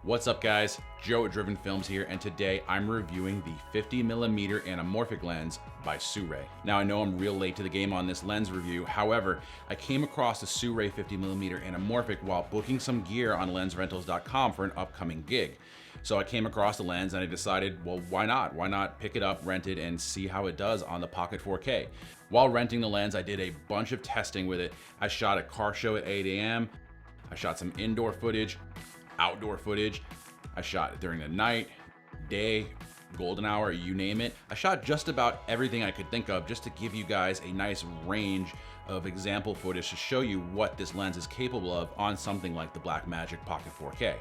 What's up guys, Joe at Driven Films here, and today I'm reviewing the 50mm Anamorphic lens by Sirui. Now I know I'm real late to the game on this lens review, however, I came across the Sirui 50mm Anamorphic while booking some gear on lensrentals.com for an upcoming gig. So I came across the lens and I decided, well, why not? Why not pick it up, rent it, and see how it does on the Pocket 4K? While renting the lens, I did a bunch of testing with it. I shot a car show at 8 a.m. I shot some indoor footage, outdoor footage. I shot during the night, day, golden hour, you name it. I shot just about everything I could think of just to give you guys a nice range of example footage to show you what this lens is capable of on something like the Blackmagic Pocket 4K.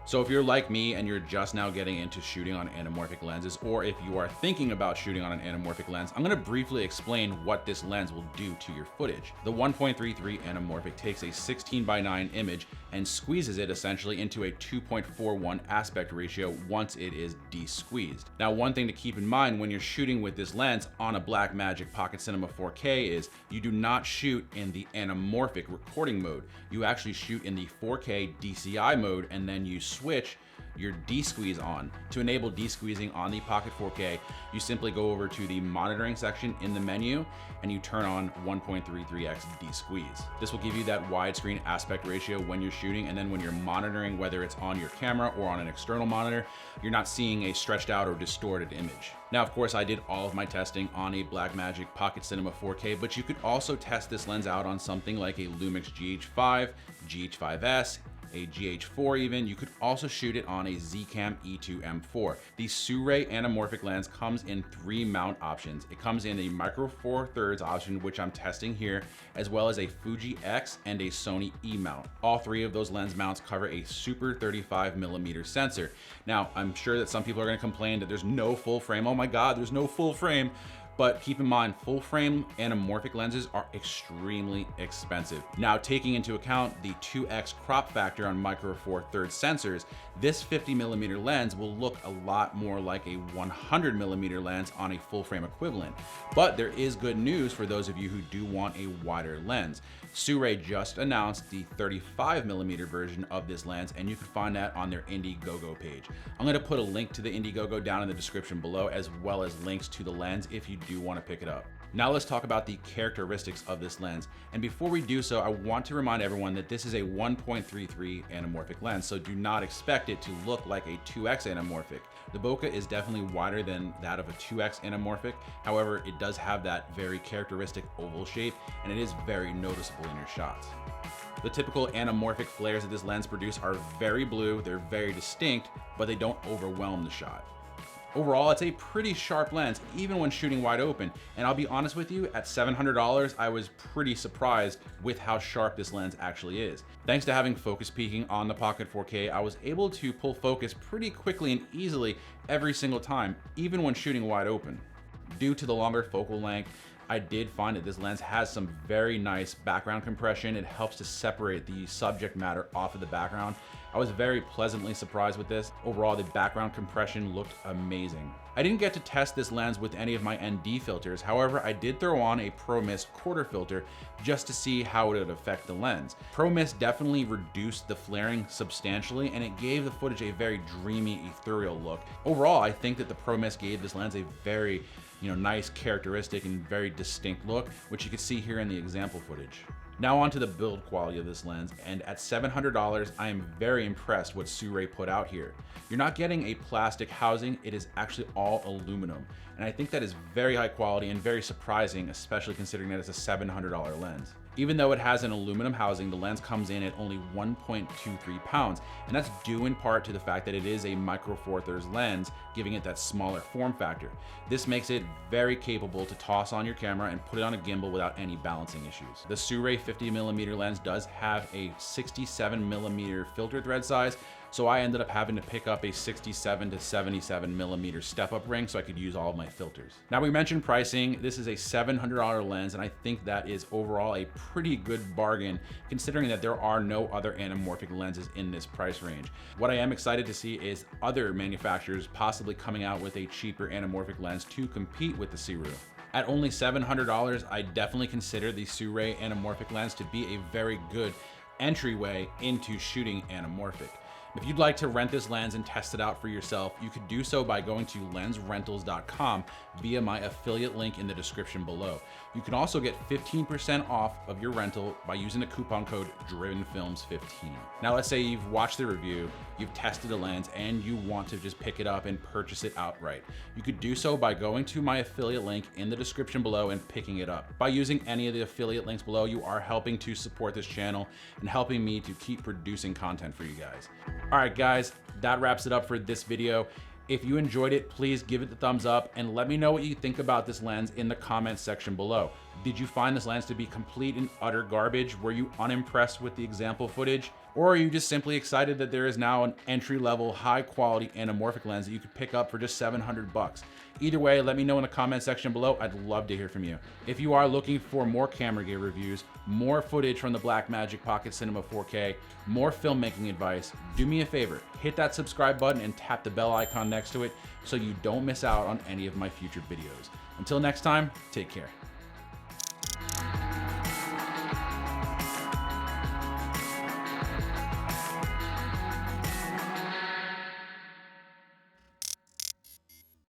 So if you're like me and you're just now getting into shooting on anamorphic lenses, or if you are thinking about shooting on an anamorphic lens, I'm gonna briefly explain what this lens will do to your footage. The 1.33 anamorphic takes a 16:9 image and squeezes it essentially into a 2.41 aspect ratio once it is de-squeezed. Now, one thing to keep in mind when you're shooting with this lens on a Blackmagic Pocket Cinema 4K is you do not shoot in the anamorphic recording mode. You actually shoot in the 4K DCI mode, and then you switch your de-squeeze on. To enable de-squeezing on the Pocket 4K, you simply go over to the monitoring section in the menu and you turn on 1.33x de-squeeze. This will give you that widescreen aspect ratio when you're shooting, and then when you're monitoring, whether it's on your camera or on an external monitor, you're not seeing a stretched out or distorted image. Now, of course, I did all of my testing on a Blackmagic Pocket Cinema 4K, but you could also test this lens out on something like a Lumix GH5, GH5S, a GH4 even. You could also shoot it on a Zcam E2 M4. The Sirui Anamorphic lens comes in 3 mount options. It comes in a Micro Four Thirds option, which I'm testing here, as well as a Fuji X and a Sony E mount. All 3 of those lens mounts cover a super 35mm sensor. Now, I'm sure that some people are gonna complain that there's no full frame. Oh my God, there's no full frame. But keep in mind, full frame anamorphic lenses are extremely expensive. Now, taking into account the 2x crop factor on Micro Four Thirds sensors, this 50mm lens will look a lot more like a 100mm lens on a full frame equivalent. But there is good news for those of you who do want a wider lens. Sirui just announced the 35mm version of this lens, and you can find that on their Indiegogo page. I'm gonna put a link to the Indiegogo down in the description below, as well as links to the lens if you do want to pick it up. Now let's talk about the characteristics of this lens. And before we do so, I want to remind everyone that this is a 1.33 anamorphic lens, so do not expect it to look like a 2x anamorphic. The bokeh is definitely wider than that of a 2x anamorphic. However, it does have that very characteristic oval shape, and it is very noticeable in your shots. The typical anamorphic flares that this lens produces are very blue, they're very distinct, but they don't overwhelm the shot. Overall, it's a pretty sharp lens, even when shooting wide open. And I'll be honest with you, at $700, I was pretty surprised with how sharp this lens actually is. Thanks to having focus peaking on the Pocket 4K, I was able to pull focus pretty quickly and easily every single time, even when shooting wide open. Due to the longer focal length, I did find that this lens has some very nice background compression. It helps to separate the subject matter off of the background. I was very pleasantly surprised with this. Overall, the background compression looked amazing. I didn't get to test this lens with any of my ND filters. However, I did throw on a Pro Mist quarter filter just to see how it would affect the lens. Pro Mist definitely reduced the flaring substantially, and it gave the footage a very dreamy, ethereal look. Overall, I think that the Pro Mist gave this lens a very nice, characteristic, and very distinct look, which you can see here in the example footage. Now on to the build quality of this lens, and at $700, I am very impressed what Sirui put out here. You're not getting a plastic housing, it is actually all aluminum. And I think that is very high quality and very surprising, especially considering that it's a $700 lens. Even though it has an aluminum housing, the lens comes in at only 1.23 pounds, and that's due in part to the fact that it is a Micro Four Thirds lens, giving it that smaller form factor. This makes it very capable to toss on your camera and put it on a gimbal without any balancing issues. The Sirui 50mm lens does have a 67mm filter thread size, so I ended up having to pick up a 67 to 77mm step-up ring so I could use all of my filters. Now, we mentioned pricing. This is a $700 lens, and I think that is overall a pretty good bargain considering that there are no other anamorphic lenses in this price range. What I am excited to see is other manufacturers possibly coming out with a cheaper anamorphic lens to compete with the Sirui. At only $700, I definitely consider the Sirui Anamorphic lens to be a very good entryway into shooting anamorphic. If you'd like to rent this lens and test it out for yourself, you could do so by going to lensrentals.com via my affiliate link in the description below. You can also get 15% off of your rental by using the coupon code DrivenFilms15. Now let's say you've watched the review, you've tested the lens, and you want to just pick it up and purchase it outright. You could do so by going to my affiliate link in the description below and picking it up. By using any of the affiliate links below, you are helping to support this channel and helping me to keep producing content for you guys. All right, guys, that wraps it up for this video. If you enjoyed it, please give it the thumbs up and let me know what you think about this lens in the comments section below. Did you find this lens to be complete and utter garbage? Were you unimpressed with the example footage? Or are you just simply excited that there is now an entry-level, high-quality anamorphic lens that you could pick up for just 700 bucks? Either way, let me know in the comment section below. I'd love to hear from you. If you are looking for more camera gear reviews, more footage from the Blackmagic Pocket Cinema 4K, more filmmaking advice, do me a favor, hit that subscribe button and tap the bell icon next to it so you don't miss out on any of my future videos. Until next time, take care.